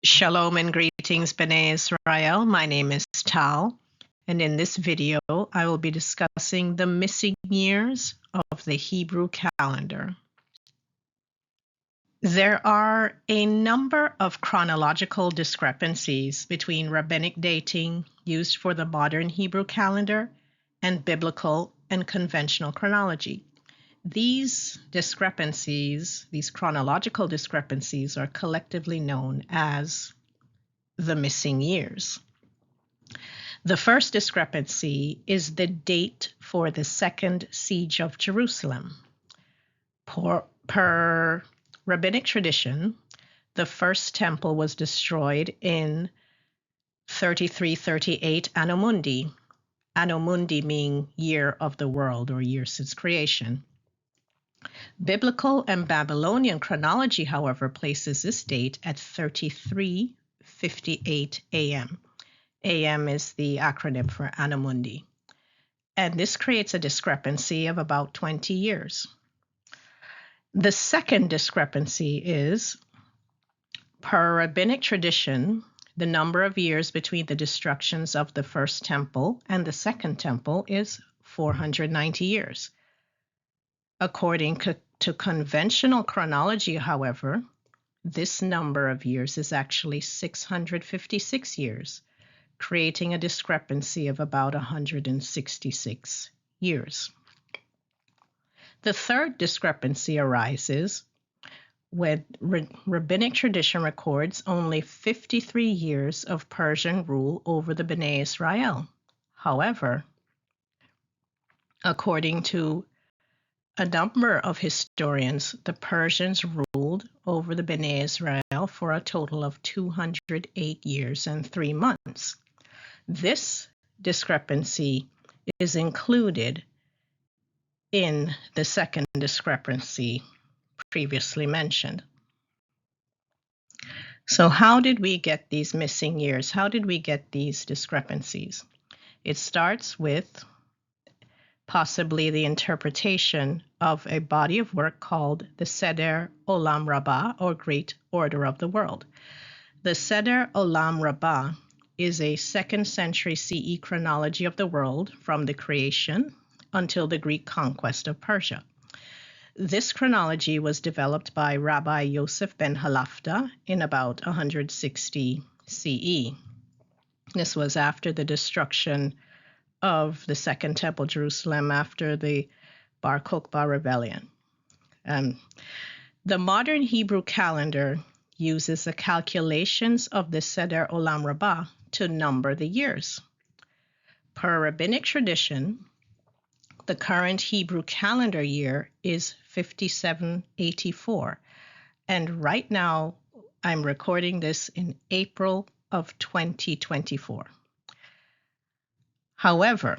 Shalom and greetings, Bnei Yisrael. My name is Tal, and in this video, I will be discussing the missing years of the Hebrew calendar. There are a number of chronological discrepancies between rabbinic dating used for the modern Hebrew calendar and biblical and conventional chronology. These chronological discrepancies, are collectively known as the missing years. The first discrepancy is the date for the second siege of Jerusalem. Per rabbinic tradition, the first temple was destroyed in 3338 Anno Mundi. Anno Mundi meaning year of the world or year since creation. Biblical and Babylonian chronology, however, places this date at 3358 AM. AM is the acronym for Anno Mundi. And this creates a discrepancy of about 20 years. The second discrepancy is, per rabbinic tradition, the number of years between the destructions of the first temple and the second temple is 490 years. According to conventional chronology, however, this number of years is actually 656 years, creating a discrepancy of about 166 years. The third discrepancy arises when rabbinic tradition records only 53 years of Persian rule over the Bnei Yisrael. However, according to a number of historians, the Persians ruled over the Bnei Yisrael for a total of 208 years and 3 months. This discrepancy is included in the second discrepancy previously mentioned. So how did we get these missing years? How did we get these discrepancies? It starts with possibly the interpretation of a body of work called the Seder Olam Rabbah, or Great Order of the World. The Seder Olam Rabbah is a 2nd century CE chronology of the world from the creation until the Greek conquest of Persia. This chronology was developed by Rabbi Yosef ben Halafta in about 160 CE. This was after the destruction of the Second Temple, Jerusalem, after the Bar Kokhba rebellion. The modern Hebrew calendar uses the calculations of the Seder Olam Rabbah to number the years. Per rabbinic tradition, the current Hebrew calendar year is 5784, and right now I'm recording this in April of 2024. However,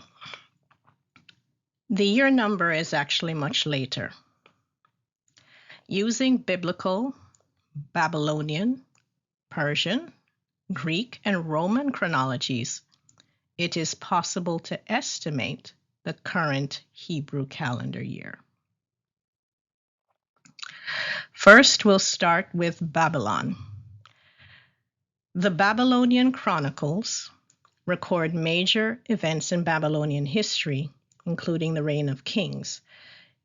the year number is actually much later. Using biblical, Babylonian, Persian, Greek, and Roman chronologies, it is possible to estimate the current Hebrew calendar year. First, we'll start with Babylon. The Babylonian chronicles record major events in Babylonian history, including the reign of kings.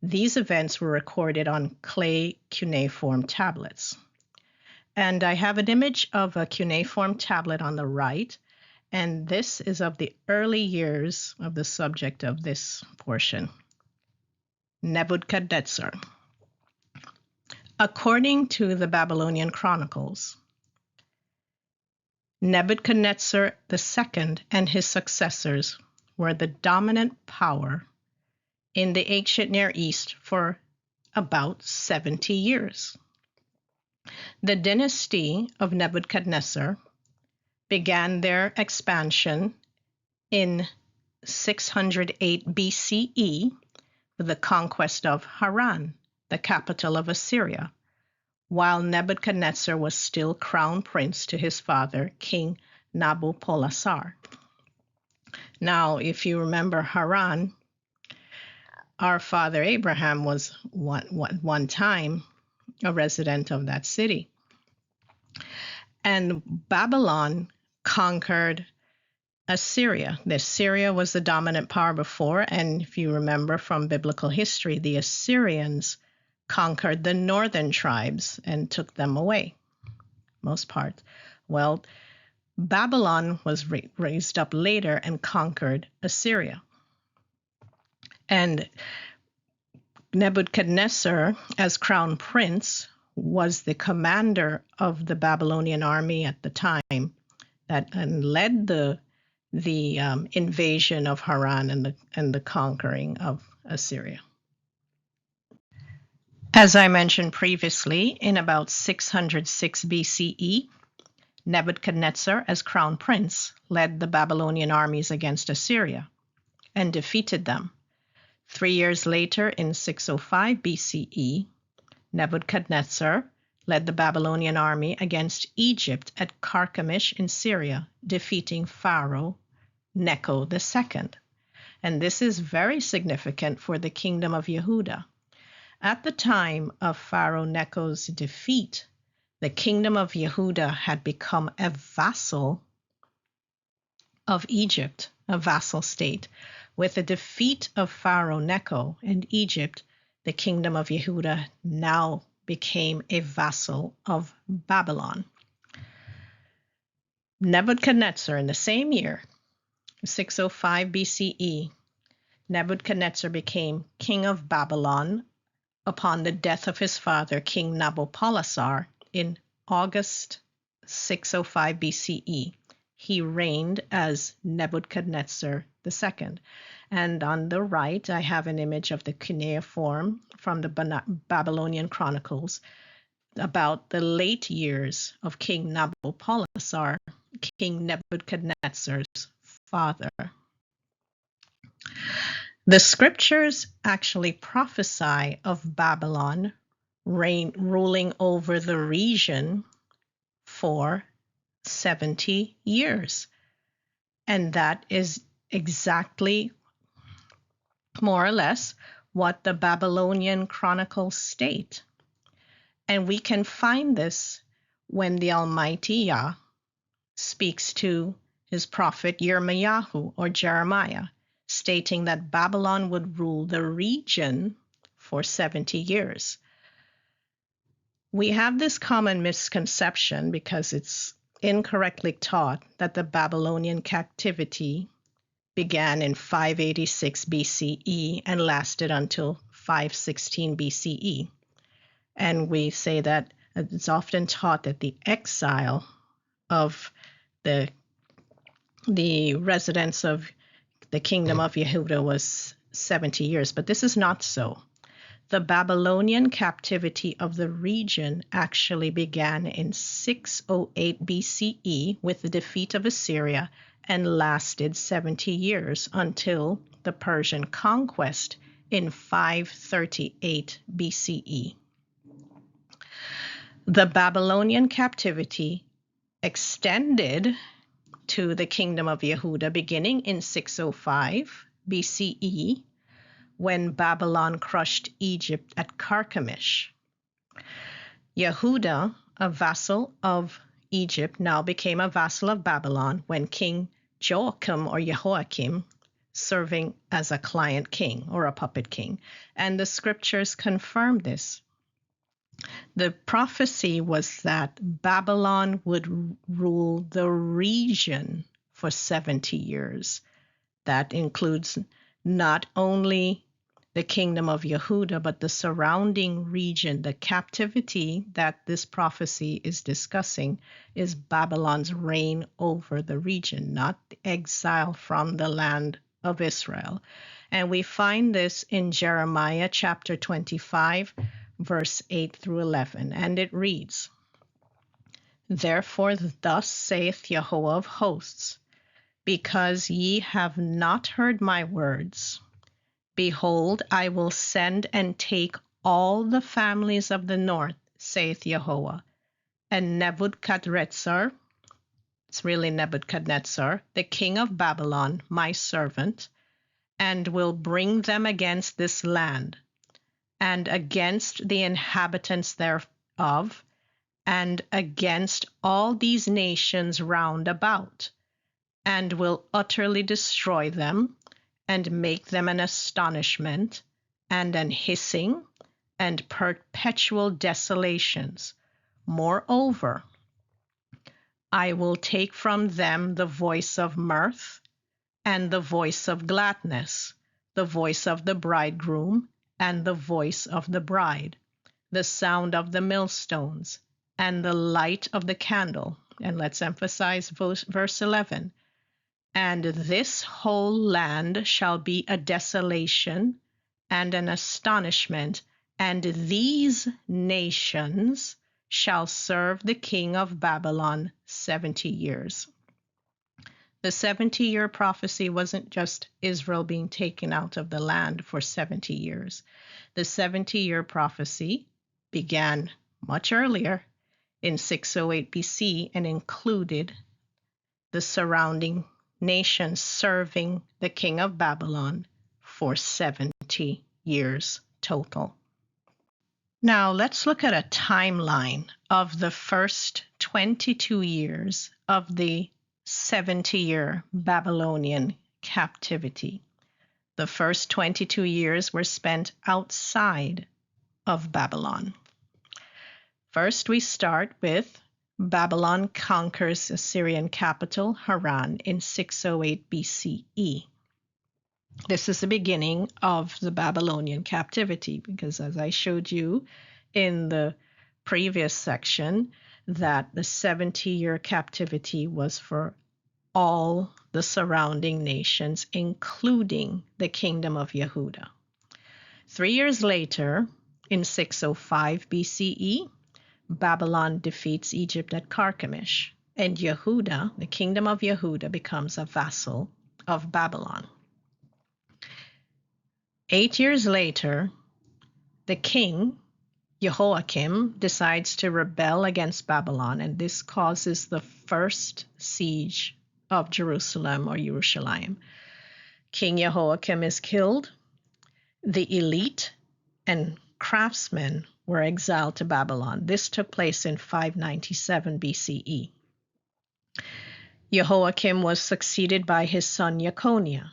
These events were recorded on clay cuneiform tablets. And I have an image of a cuneiform tablet on the right, and this is of the early years of the subject of this portion, Nebuchadnezzar. According to the Babylonian chronicles, Nebuchadnezzar II and his successors were the dominant power in the ancient Near East for about 70 years. The dynasty of Nebuchadnezzar began their expansion in 608 BCE with the conquest of Haran, the capital of Assyria, while Nebuchadnezzar was still crown prince to his father, King Nabopolassar. Now, if you remember Haran, our father Abraham was one time a resident of that city. And Babylon conquered Assyria. Assyria was the dominant power before, and if you remember from biblical history, the Assyrians conquered the northern tribes and took them away, most part. Well, Babylon was raised up later and conquered Assyria. And Nebuchadnezzar, as crown prince, was the commander of the Babylonian army at the time and led the invasion of Haran and the conquering of Assyria. As I mentioned previously, in about 606 BCE, Nebuchadnezzar, as crown prince, led the Babylonian armies against Assyria and defeated them. 3 years later, in 605 BCE, Nebuchadnezzar led the Babylonian army against Egypt at Carchemish in Syria, defeating Pharaoh Necho II. And this is very significant for the kingdom of Yehuda. At the time of Pharaoh Necho's defeat, the kingdom of Yehuda had become a vassal of Egypt, a vassal state. With the defeat of Pharaoh Necho and Egypt, the kingdom of Yehuda now became a vassal of Babylon. Nebuchadnezzar, in the same year, 605 BCE, Nebuchadnezzar became king of Babylon upon the death of his father, King Nabopolassar, in August 605 BCE. He reigned as Nebuchadnezzar II. And on the right, I have an image of the cuneiform from the Babylonian Chronicles about the late years of King Nabopolassar, King Nebuchadnezzar's father. The scriptures actually prophesy of Babylon ruling over the region for 70 years. And that is exactly, more or less, what the Babylonian Chronicles state. And we can find this when the Almighty Yah speaks to his prophet Yirmiyahu or Jeremiah, stating that Babylon would rule the region for 70 years. We have this common misconception because it's incorrectly taught that the Babylonian captivity began in 586 BCE and lasted until 516 BCE. And we say that it's often taught that the exile of the residents of the kingdom of Yehuda was 70 years, but this is not so. The Babylonian captivity of the region actually began in 608 BCE with the defeat of Assyria and lasted 70 years until the Persian conquest in 538 BCE. The Babylonian captivity extended to the kingdom of Yehuda beginning in 605 BCE when Babylon crushed Egypt at Carchemish. Yehuda, a vassal of Egypt, now became a vassal of Babylon when King Joachim or Jehoiakim serving as a client king or a puppet king. And the scriptures confirm this. The prophecy was that Babylon would rule the region for 70 years. That includes not only the kingdom of Yehuda, but the surrounding region. The captivity that this prophecy is discussing is Babylon's reign over the region, not the exile from the land of Israel. And we find this in Jeremiah chapter 25, verse 8 through 11. And it reads, "Therefore thus saith Yahweh of hosts, because ye have not heard my words, behold, I will send and take all the families of the north, saith Yahweh, and Nebuchadrezzar," it's really Nebuchadnezzar, "the king of Babylon, my servant, and will bring them against this land, and against the inhabitants thereof, and against all these nations round about, and will utterly destroy them, and make them an astonishment, and an hissing, and perpetual desolations. Moreover, I will take from them the voice of mirth, and the voice of gladness, the voice of the bridegroom, and the voice of the bride, the sound of the millstones, and the light of the candle. And let's emphasize verse 11. And this whole land shall be a desolation and an astonishment, and these nations shall serve the king of Babylon 70 years. The 70-year prophecy wasn't just Israel being taken out of the land for 70 years. The 70-year prophecy began much earlier in 608 BC and included the surrounding nations serving the king of Babylon for 70 years total. Now let's look at a timeline of the first 22 years of the 70-year Babylonian captivity. The first 22 years were spent outside of Babylon. First, we start with Babylon conquers Assyrian capital, Haran, in 608 BCE. This is the beginning of the Babylonian captivity, because as I showed you in the previous section, that the 70-year captivity was for all the surrounding nations, including the kingdom of Yehuda. 3 years later, in 605 BCE, Babylon defeats Egypt at Carchemish, and Yehuda, the kingdom of Yehuda, becomes a vassal of Babylon. 8 years later, the king, Jehoiakim, decides to rebel against Babylon, and this causes the first siege of Jerusalem or Yerushalayim. King Jehoiakim is killed. The elite and craftsmen were exiled to Babylon. This took place in 597 BCE. Jehoiakim was succeeded by his son Jeconiah.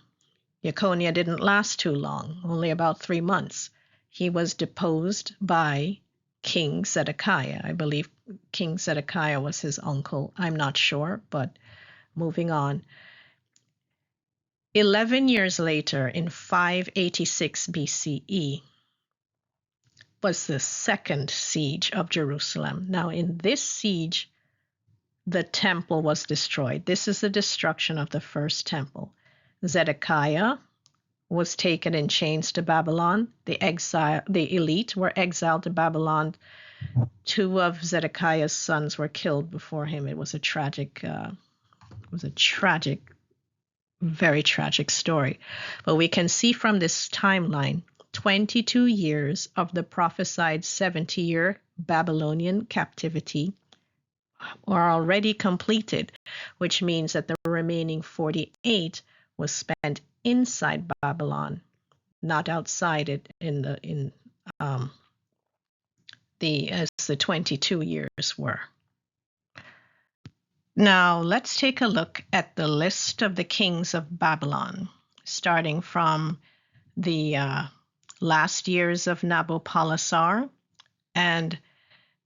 Jeconiah didn't last too long, only about 3 months. He was deposed by King Zedekiah. I believe King Zedekiah was his uncle. I'm not sure, but moving on. 11 years later, in 586 BCE, was the second siege of Jerusalem. Now, in this siege, the temple was destroyed. This is the destruction of the first temple. Zedekiah was taken in chains to Babylon. The elite were exiled to Babylon. 2 of Zedekiah's sons were killed before him. It was a tragic, very tragic story. But we can see from this timeline, 22 years of the prophesied 70-year Babylonian captivity are already completed, which means that the remaining 48 was spent inside Babylon, not outside it as the 22 years were. Now let's take a look at the list of the kings of Babylon, starting from the last years of Nabopolassar and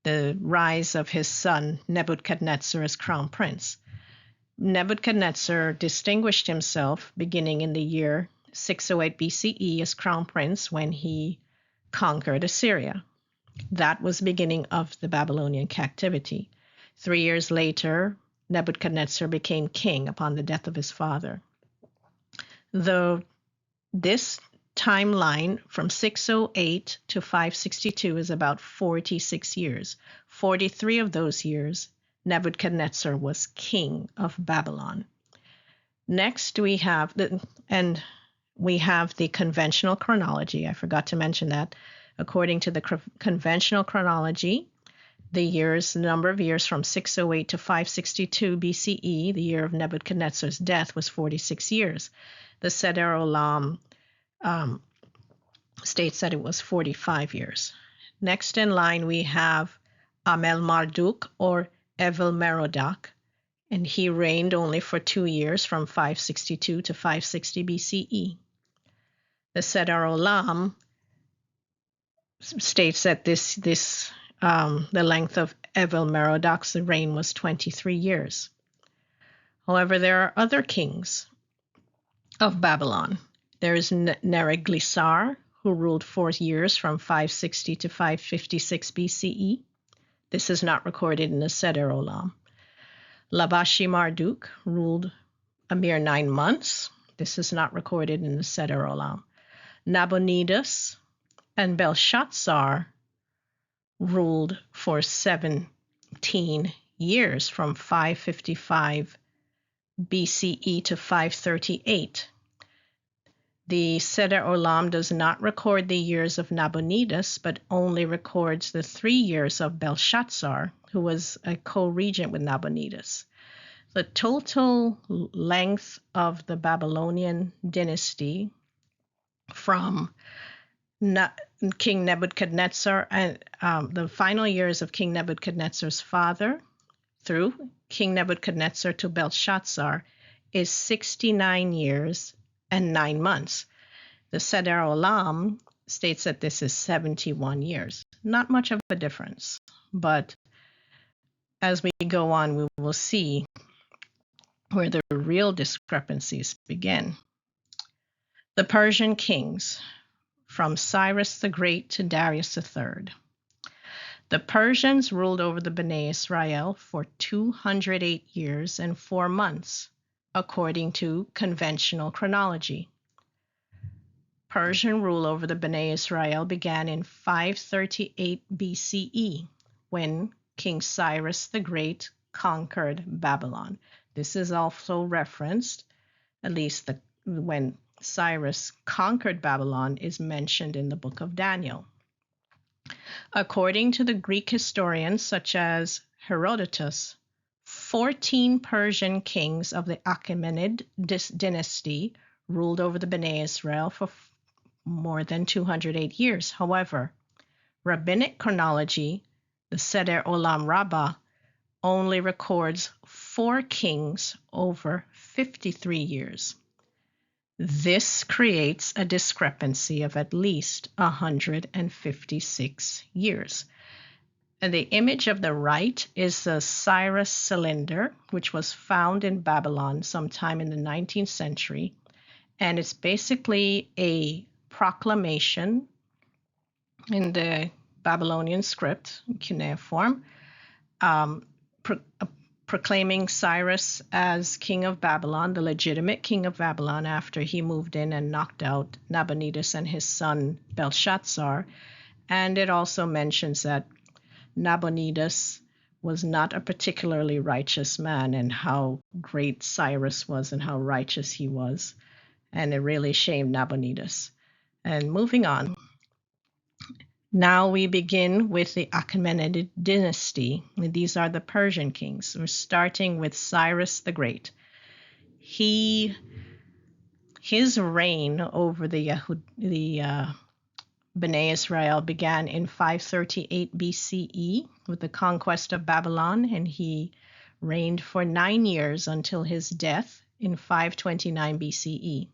the rise of his son Nebuchadnezzar as crown prince. Nebuchadnezzar distinguished himself beginning in the year 608 BCE as crown prince when he conquered Assyria. That was the beginning of the Babylonian captivity. 3 years later, Nebuchadnezzar became king upon the death of his father. This timeline from 608 to 562 is about 46 years. 43 of those years, Nebuchadnezzar was king of Babylon. Next, we have the conventional chronology. I forgot to mention that. According to the conventional chronology, the number of years from 608 to 562 BCE, the year of Nebuchadnezzar's death, was 46 years. The Seder Olam states that it was 45 years. Next in line, we have Amel Marduk or Evel Merodach, and he reigned only for 2 years from 562 to 560 BCE. The Seder Olam states that the length of Evel Merodach's reign was 23 years. However, there are other kings of Babylon. There is Neriglissar, who ruled 4 years from 560 to 556 BCE. This is not recorded in the Seder Olam. Labashi Marduk ruled a mere 9 months. This is not recorded in the Seder Olam. Nabonidus and Belshazzar ruled for 17 years from 555 BCE to 538. The Seder Olam does not record the years of Nabonidus, but only records the 3 years of Belshazzar, who was a co-regent with Nabonidus. The total length of the Babylonian dynasty from King Nebuchadnezzar and the final years of King Nebuchadnezzar's father through King Nebuchadnezzar to Belshazzar is 69 years and 9 months. The Seder Olam states that this is 71 years. Not much of a difference, but as we go on, we will see where the real discrepancies begin. The Persian kings, from Cyrus the Great to Darius III. The Persians ruled over the Bnei Yisrael for 208 years and 4 months, according to conventional chronology. Persian rule over the Bnei Yisrael began in 538 BCE, when King Cyrus the Great conquered Babylon. This is also referenced, at least when Cyrus conquered Babylon is mentioned in the book of Daniel. According to the Greek historians such as Herodotus, 14 Persian kings of the Achaemenid dynasty ruled over the Bnei Israel for more than 208 years. However, rabbinic chronology, the Seder Olam Rabbah, only records 4 kings over 53 years. This creates a discrepancy of at least 156 years. And the image of the right is the Cyrus cylinder, which was found in Babylon sometime in the 19th century. And it's basically a proclamation in the Babylonian script, cuneiform, proclaiming Cyrus as king of Babylon, the legitimate king of Babylon, after he moved in and knocked out Nabonidus and his son Belshazzar. And it also mentions that Nabonidus was not a particularly righteous man, and how great Cyrus was and how righteous he was. And it really shamed Nabonidus. And moving on. Now we begin with the Achaemenid dynasty. These are the Persian kings. We're starting with Cyrus the Great. His reign over the Bnei Israel began in 538 BCE with the conquest of Babylon, and he reigned for 9 years until his death in 529 BCE.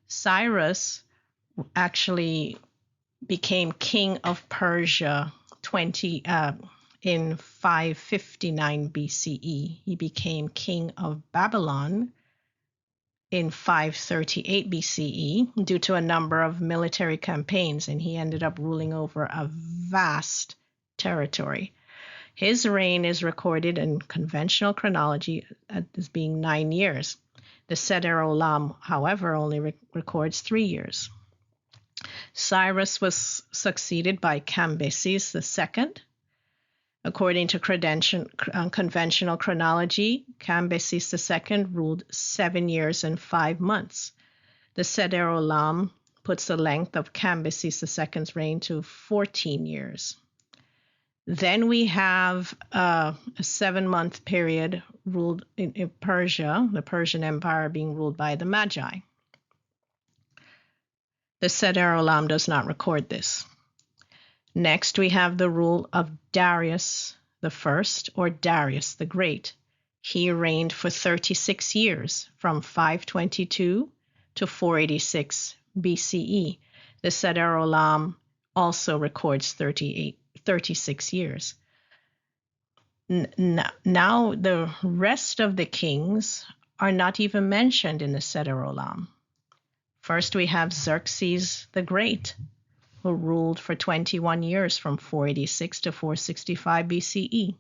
Cyrus actually became king of Persia in 559 BCE. He became king of Babylon in 538 BCE due to a number of military campaigns, and he ended up ruling over a vast territory. His reign is recorded in conventional chronology as being 9 years. The Seder Olam, however, only records 3 years. Cyrus was succeeded by Cambyses II. According to conventional chronology, Cambyses II ruled 7 years and 5 months. The Seder Olam puts the length of Cambyses II's reign to 14 years. Then we have a 7-month period ruled in Persia, the Persian Empire being ruled by the Magi. The Seder Olam does not record this. Next, we have the rule of Darius the First, or Darius the Great. He reigned for 36 years, from 522 to 486 BCE. The Seder Olam also records 36 years. Now, the rest of the kings are not even mentioned in the Seder Olam. First, we have Xerxes the Great, who ruled for 21 years from 486 to 465 BCE.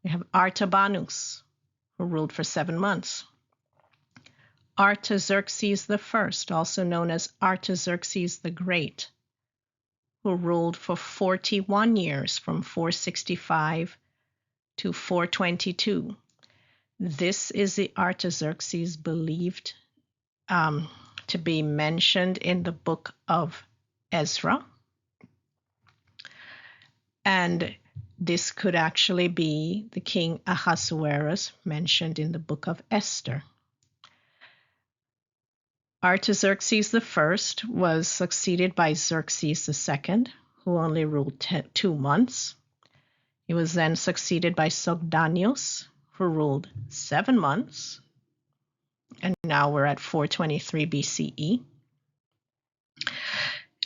We have Artabanus, who ruled for 7 months. Artaxerxes I, also known as Artaxerxes the Great, who ruled for 41 years from 465 to 422. This is the Artaxerxes believed to be mentioned in the book of Ezra. And this could actually be the king Ahasuerus mentioned in the book of Esther. Artaxerxes I was succeeded by Xerxes II, who only ruled 2 months. He was then succeeded by Sogdianus, who ruled 7 months. And now we're at 423 BCE.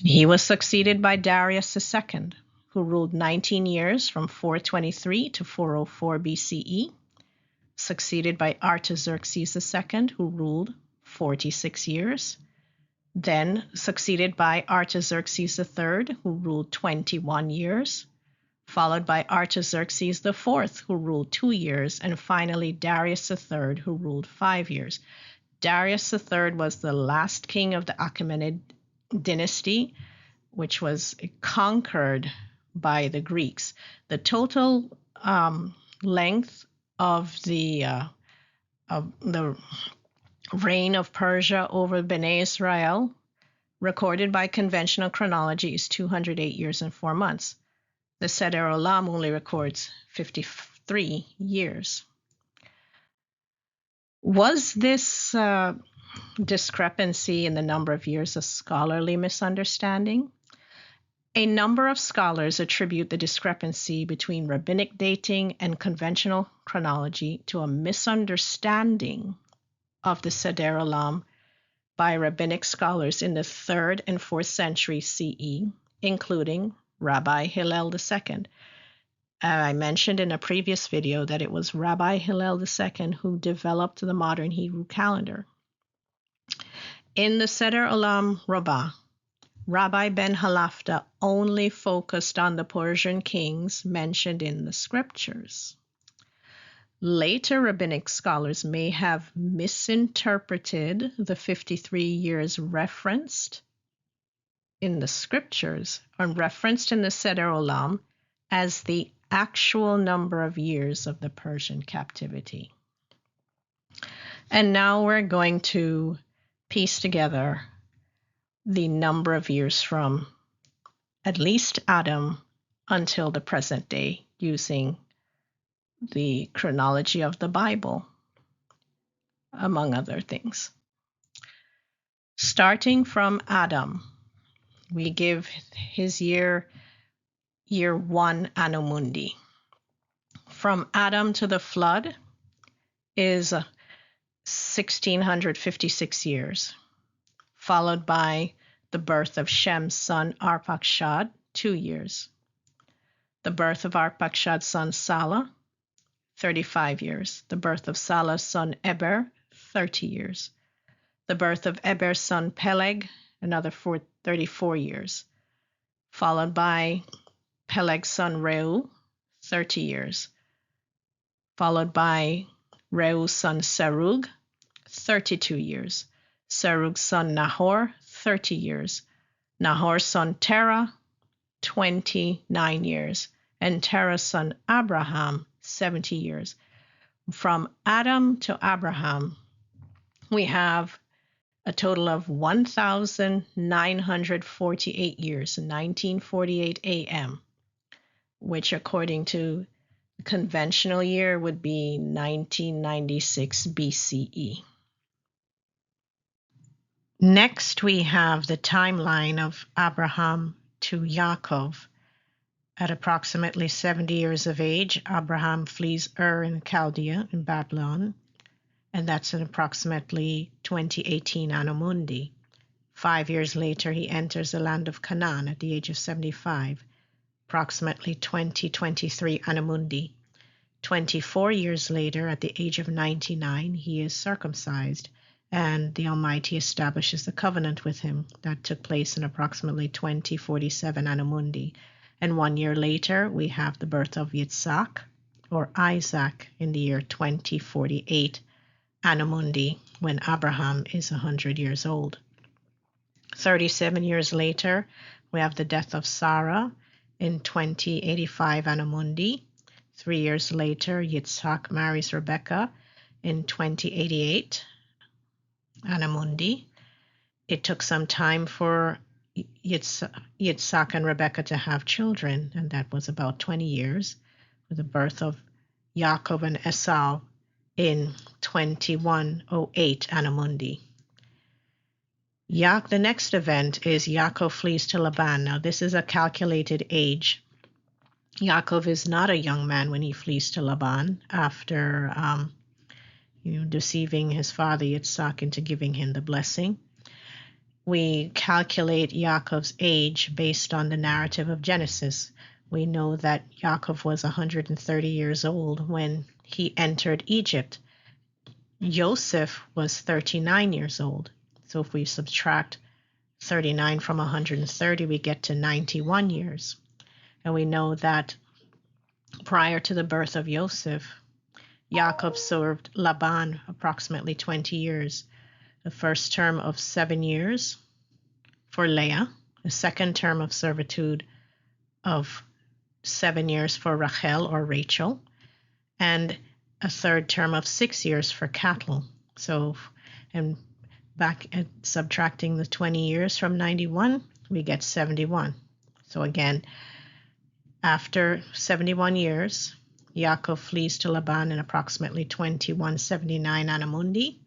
He was succeeded by Darius II, who ruled 19 years from 423 to 404 BCE, succeeded by Artaxerxes II, who ruled 46 years, then succeeded by Artaxerxes III, who ruled 21 years, followed by Artaxerxes IV, who ruled 2 years, and finally Darius III, who ruled 5 years. Darius III was the last king of the Achaemenid dynasty, which was conquered by the Greeks. The total length of the reign of Persia over Bnei Israel, recorded by conventional chronology, is 208 years and 4 months. The Seder Olam only records 53 years. Was this discrepancy in the number of years a scholarly misunderstanding? A number of scholars attribute the discrepancy between rabbinic dating and conventional chronology to a misunderstanding of the Seder Olam by rabbinic scholars in the 3rd and 4th century CE, including Rabbi Hillel II. I mentioned in a previous video that it was Rabbi Hillel II who developed the modern Hebrew calendar. In the Seder Olam Rabbah, Rabbi Ben Halafta only focused on the Persian kings mentioned in the scriptures. Later rabbinic scholars may have misinterpreted the 53 years referenced in the scriptures or referenced in the Seder Olam as the actual number of years of the Persian captivity. And now we're going to piece together the number of years from at least Adam until the present day using the chronology of the Bible, among other things. Starting from Adam, we give his year 1 Anno Mundi. From Adam to the flood is 1656 years, followed by the birth of Shem's son Arpachshad, 2 years. The birth of Arpachshad's son Salah, 35 years. The birth of Salah's son Eber, 30 years. The birth of Eber's son Peleg, another 34 years. Followed by Peleg's son Reu, 30 years. Followed by Reu's son Serug, 32 years. Serug's son Nahor, 30 years. Nahor's son Terah, 29 years. And Terah's son Abraham, 70 years. From Adam to Abraham, we have a total of 1,948 years, 1948 AM, which according to the conventional year would be 1996 BCE. Next, we have the timeline of Abraham to Yaakov. At approximately 70 years of age, Abraham flees Ur in Chaldea in Babylon, and that's in approximately 2018 Anno Mundi. 5 years later, he enters the land of Canaan at the age of 75, approximately 2023 Anno Mundi. 24 years later, at the age of 99, he is circumcised, and the Almighty establishes the covenant with him. That took place in approximately 2047 Anno Mundi. And 1 year later, we have the birth of Yitshaq, or Isaac, in the year 2048 Anno Mundi, when Abraham is 100 years old. 37 years later, we have the death of Sarah in 2085 Anno Mundi. 3 years later, Yitshaq marries Rebecca in 2088 Anno Mundi. It took some time for Yitshaq and Rebecca to have children, and that was about 20 years, with the birth of Yaakov and Esau in 2108 Anno Mundi. The next event is Yaakov flees to Laban. Now, this is a calculated age. Yaakov is not a young man when he flees to Laban after deceiving his father Yitshaq into giving him the blessing. We calculate Yaakov's age based on the narrative of Genesis. We know that Yaakov was 130 years old when he entered Egypt. Joseph was 39 years old. So if we subtract 39 from 130, we get to 91 years. And we know that prior to the birth of Joseph, Yaakov served Laban approximately 20 years. The first term of 7 years for Leah, the second term of servitude of 7 years for Rachel or Rachel, and a third term of 6 years for cattle. So, and back at subtracting the 20 years from 91, we get 71. So again, after 71 years, Yaakov flees to Laban in approximately 2179 Anno Mundi.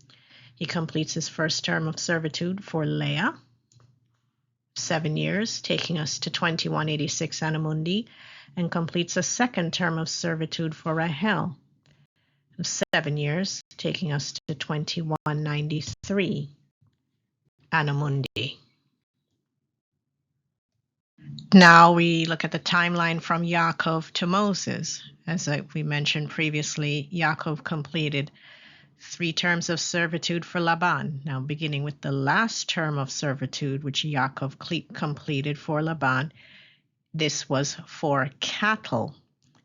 He completes his first term of servitude for Leah, 7 years, taking us to 2186 Anno Mundi, and completes a second term of servitude for Rachel, 7 years, taking us to 2193 Anno Mundi. Now we look at the timeline from Yaakov to Moses. As we mentioned previously, Yaakov completed 3 terms of servitude for Laban. Now, beginning with the last term of servitude, which Yaakov completed for Laban, this was for cattle,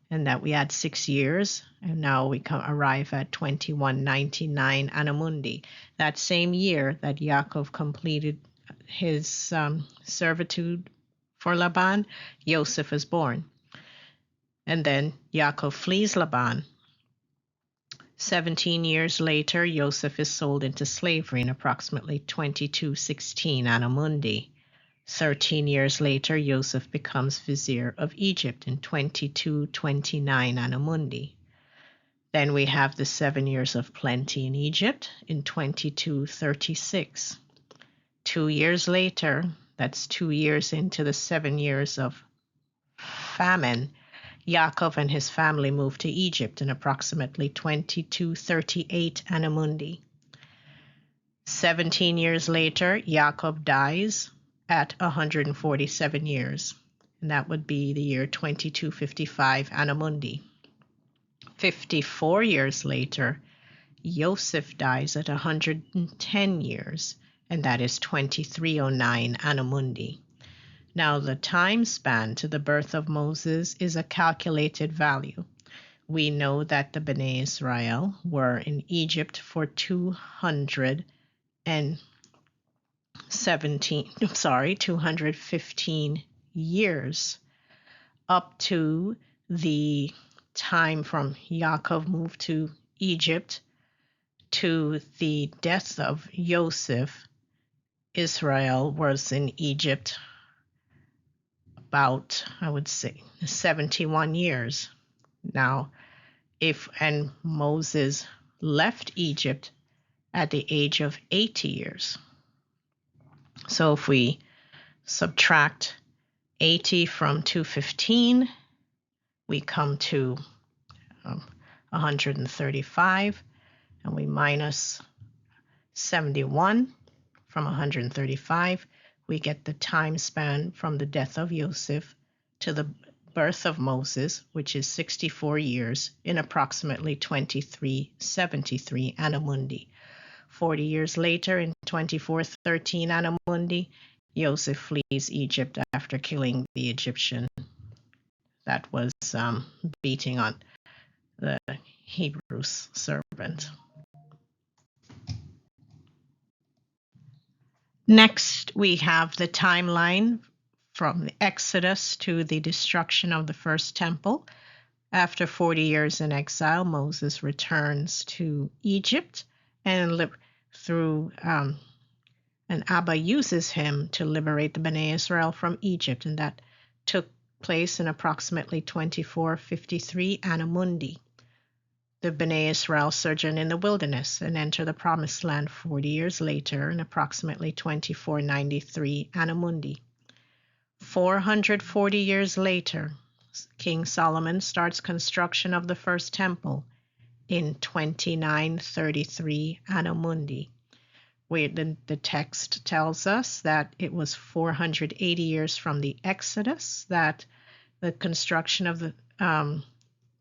and that we had 6 years, and now we arrive at 2199 Anno Mundi. That same year that Yaakov completed his servitude for Laban, Joseph is born. And then Yaakov flees Laban. 17 years later, Joseph is sold into slavery in approximately 2216 Anno Mundi. 13 years later, Joseph becomes vizier of Egypt in 2229 Anno Mundi. Then we have the 7 years of plenty in Egypt in 2236. 2 years later, that's 2 years into the 7 years of famine, Yaakov and his family moved to Egypt in approximately 2238 Anno Mundi. 17 years later, Yaakov dies at 147 years, and that would be the year 2255 Anno Mundi. 54 years later, Joseph dies at 110 years, and that is 2309 Anno Mundi. Now, the time span to the birth of Moses is a calculated value. We know that the Bnei Yisrael were in Egypt for 215 years, up to the time from Yaakov moved to Egypt to the death of Joseph. Israel was in Egypt about, I would say, 71 years. Now, and Moses left Egypt at the age of 80 years. So if we subtract 80 from 215, we come to 135, and we minus 71 from 135. We get the time span from the death of Joseph to the birth of Moses, which is 64 years in approximately 2373 Anno Mundi. 40 years later, in 2413 Anno Mundi, Joseph flees Egypt after killing the Egyptian that was beating on the Hebrew servant. Next, we have the timeline from the Exodus to the destruction of the first temple. After 40 years in exile, Moses returns to Egypt, and and Abba uses him to liberate the Bnei Yisrael from Egypt, and that took place in approximately 2453 Anno Mundi. The Bnei Yisrael sojourn in the wilderness and enter the promised land 40 years later in approximately 2493 Anno Mundi. 440 years later, King Solomon starts construction of the first temple in 2933 Anno Mundi. The text tells us that it was 480 years from the Exodus that the construction of the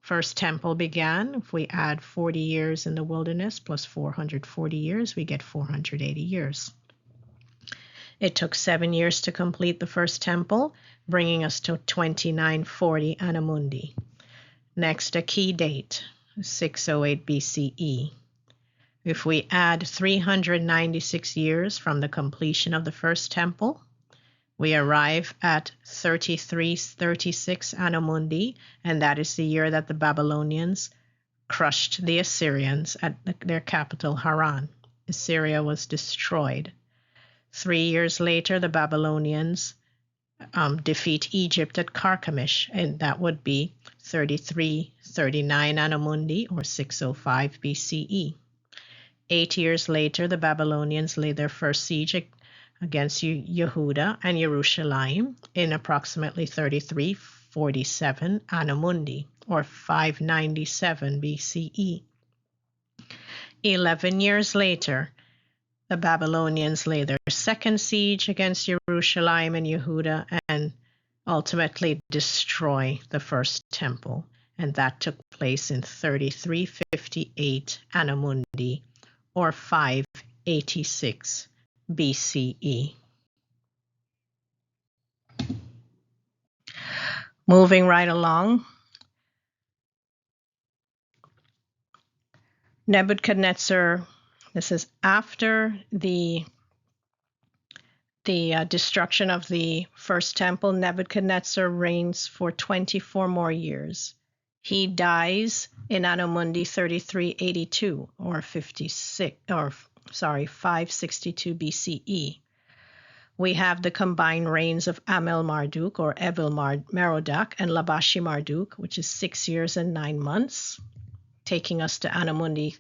first temple began. If we add 40 years in the wilderness plus 440 years, we get 480 years. It took 7 years to complete the first temple, bringing us to 2940 Anno Mundi. Next, a key date, 608 BCE. If we add 396 years from the completion of the first temple, we arrive at 3336 Anno Mundi, and that is the year that the Babylonians crushed the Assyrians at their capital Haran. Assyria was destroyed. 3 years later, the Babylonians defeat Egypt at Carchemish, and that would be 3339 Anno Mundi, or 605 BCE. 8 years later, the Babylonians lay their first siege against Yehuda and Jerusalem in approximately 3347 Anno Mundi, or 597 BCE. 11 years later, the Babylonians lay their second siege against Jerusalem and Yehuda and ultimately destroy the first temple, and that took place in 3358 Anno Mundi, or 586 BCE. Moving right along, Nebuchadnezzar, this is after the destruction of the first temple. Nebuchadnezzar reigns for 24 more years. He dies in Anno Mundi 3382, or 562 BCE. We have the combined reigns of Amel Marduk, or Evil Merodach, and Labashi Marduk, which is 6 years and 9 months, taking us to Anno Mundi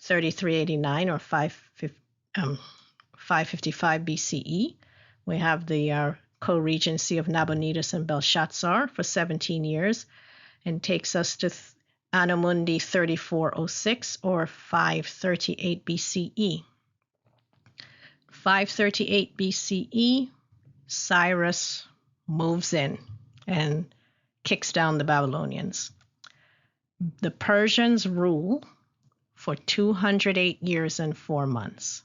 3389, or 555 BCE. We have the co-regency of Nabonidus and Belshazzar for 17 years, and takes us to Anno Mundi 3406, or 538 BCE. 538 BCE, Cyrus moves in and kicks down the Babylonians. The Persians rule for 208 years and 4 months.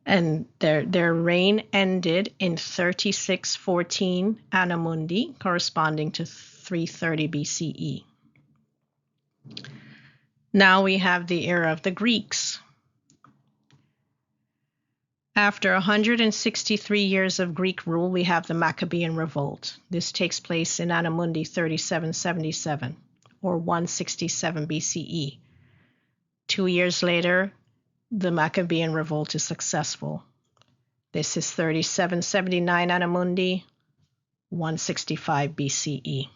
And their reign ended in 3614 Anno Mundi, corresponding to 330 BCE. Now we have the era of the Greeks. After 163 years of Greek rule, we have the Maccabean Revolt. This takes place in Anno Mundi 3777, or 167 BCE. 2 years later, the Maccabean Revolt is successful. This is 3779 Anno Mundi, 165 BCE.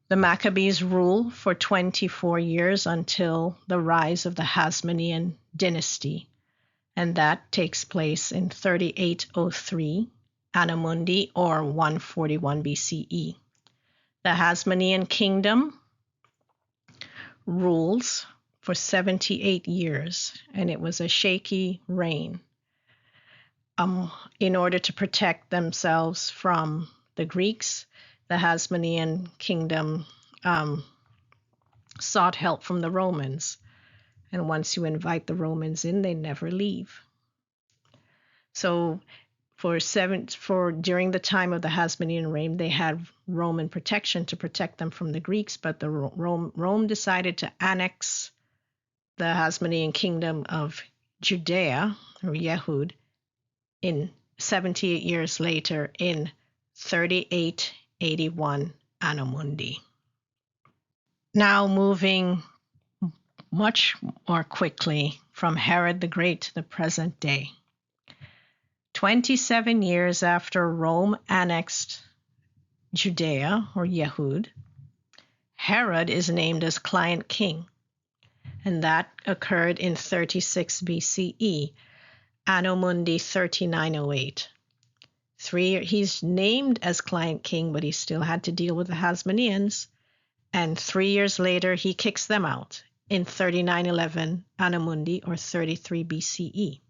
The Maccabees rule for 24 years until the rise of the Hasmonean dynasty. and that takes place in 3803 Anno Mundi, or 141 BCE. The Hasmonean kingdom rules for 78 years, and it was a shaky reign. In order to protect themselves from the Greeks, the Hasmonean kingdom sought help from the Romans. And once you invite the Romans in, they never leave. So during the time of the Hasmonean reign, they had Roman protection to protect them from the Greeks, but Rome decided to annex the Hasmonean kingdom of Judea, or Yehud, in 78 years later in 3881 Anno Mundi. Now moving much more quickly from Herod the Great to the present day. 27 years after Rome annexed Judea, or Yehud, Herod is named as client king, and that occurred in 36 BCE, Anno Mundi 3908. He's named as client king, but he still had to deal with the Hasmoneans, and 3 years later he kicks them out in 3911 Anno Mundi, or 33 BCE.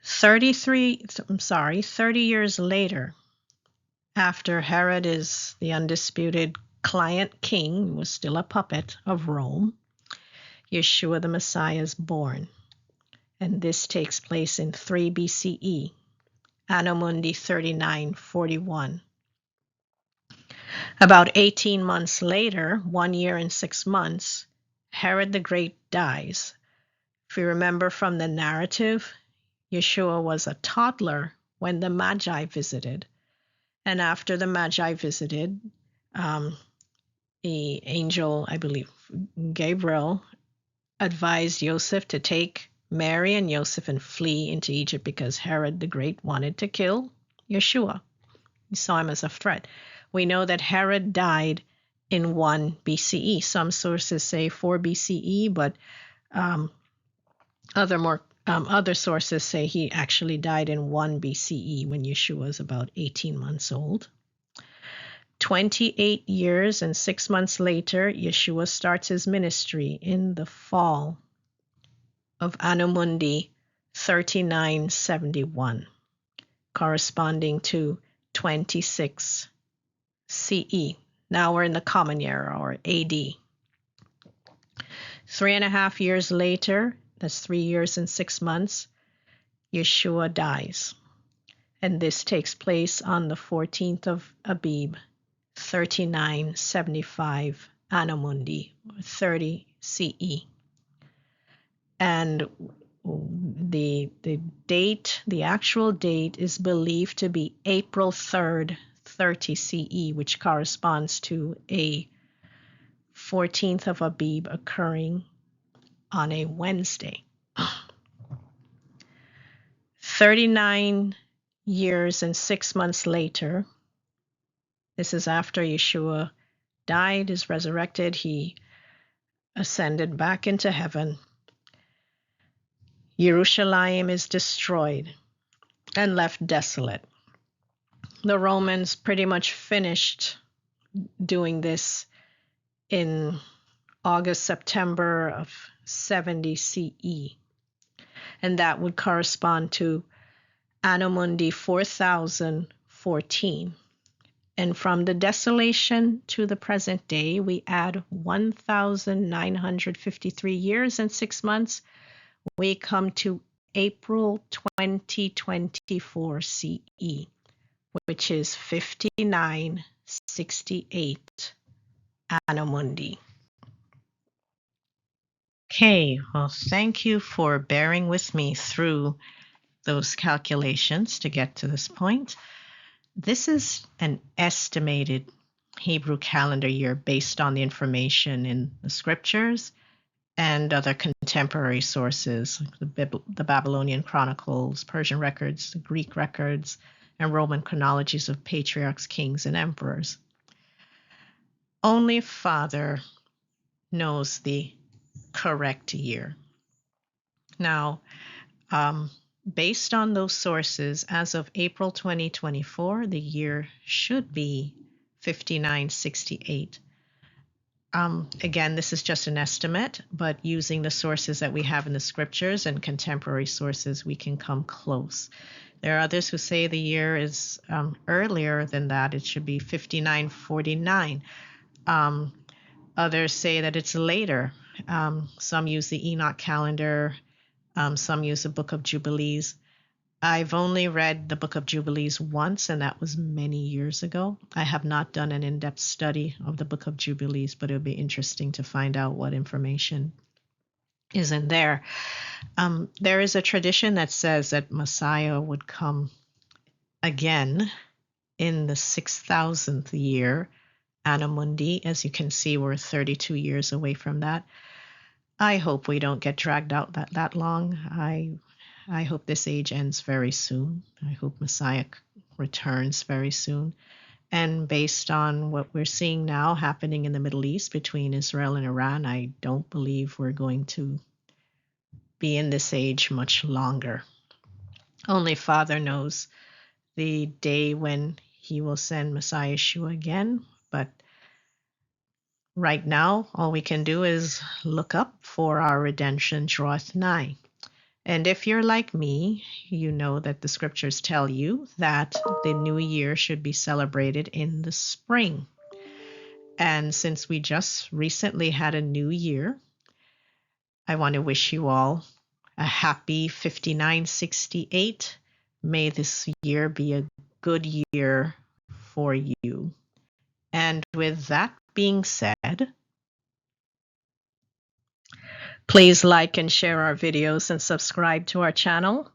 30 years later, after Herod is the undisputed client king, was still a puppet of Rome, Yeshua the Messiah is born. And this takes place in 3 BCE, Anno Mundi 3941. About 18 months later, 1 year and 6 months, Herod the Great dies. If you remember from the narrative, Yeshua was a toddler when the Magi visited. And after the Magi visited, the angel, I believe, Gabriel, advised Joseph to take Mary and Joseph and flee into Egypt because Herod the Great wanted to kill Yeshua. He saw him as a threat. We know that Herod died in 1 BCE. Some sources say 4 BCE, but other sources say he actually died in 1 BCE when Yeshua was about 18 months old. 28 years and 6 months later, Yeshua starts his ministry in the fall of Anno Mundi 3971, corresponding to 26 CE. Now we're in the Common Era, or AD. 3.5 years later, that's 3 years and 6 months, Yeshua dies. And this takes place on the 14th of Abib, 3975 Anno Mundi, 30 CE. And the actual date is believed to be April 3rd, 30 CE, which corresponds to a 14th of Abib occurring on a Wednesday. 39 years and 6 months later, this is after Yeshua died, is resurrected, he ascended back into heaven. Jerusalem is destroyed and left desolate. The Romans pretty much finished doing this in August, September of 70 CE. And that would correspond to Anno Mundi 4014. And from the desolation to the present day, we add 1,953 years and 6 months. We come to April 2024 CE, which is 5968 Anno Mundi. Okay, well, thank you for bearing with me through those calculations to get to this point. This is an estimated Hebrew calendar year based on the information in the scriptures and other contemporary sources, like the Babylonian chronicles, Persian records, the Greek records, and Roman chronologies of patriarchs, kings, and emperors. Only Father knows the correct year. Now, based on those sources, as of April 2024, the year should be 5968. Again, this is just an estimate, but using the sources that we have in the scriptures and contemporary sources, we can come close. There are others who say the year is earlier than that. It should be 5949. Others say that it's later. Some use the Enoch calendar. Some use the Book of Jubilees. I've only read the Book of Jubilees once, and that was many years ago. I have not done an in-depth study of the Book of Jubilees, but it would be interesting to find out what information is in there. There is a tradition that says that Messiah would come again in the 6,000th year, Anno Mundi. As you can see, we're 32 years away from that. I hope we don't get dragged out that long. I hope this age ends very soon. I hope Messiah returns very soon. And based on what we're seeing now happening in the Middle East between Israel and Iran, I don't believe we're going to be in this age much longer. Only Father knows the day when he will send Messiah Yeshua again. But right now, all we can do is look up, for our redemption draweth nigh. And if you're like me, you know that the scriptures tell you that the new year should be celebrated in the spring. And since we just recently had a new year, I want to wish you all a happy 5968. May this year be a good year for you. And with that being said, please like and share our videos and subscribe to our channel.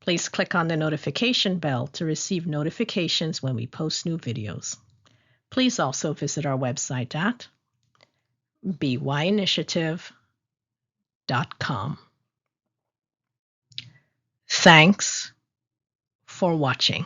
Please click on the notification bell to receive notifications when we post new videos. Please also visit our website at byinitiative.com. Thanks for watching.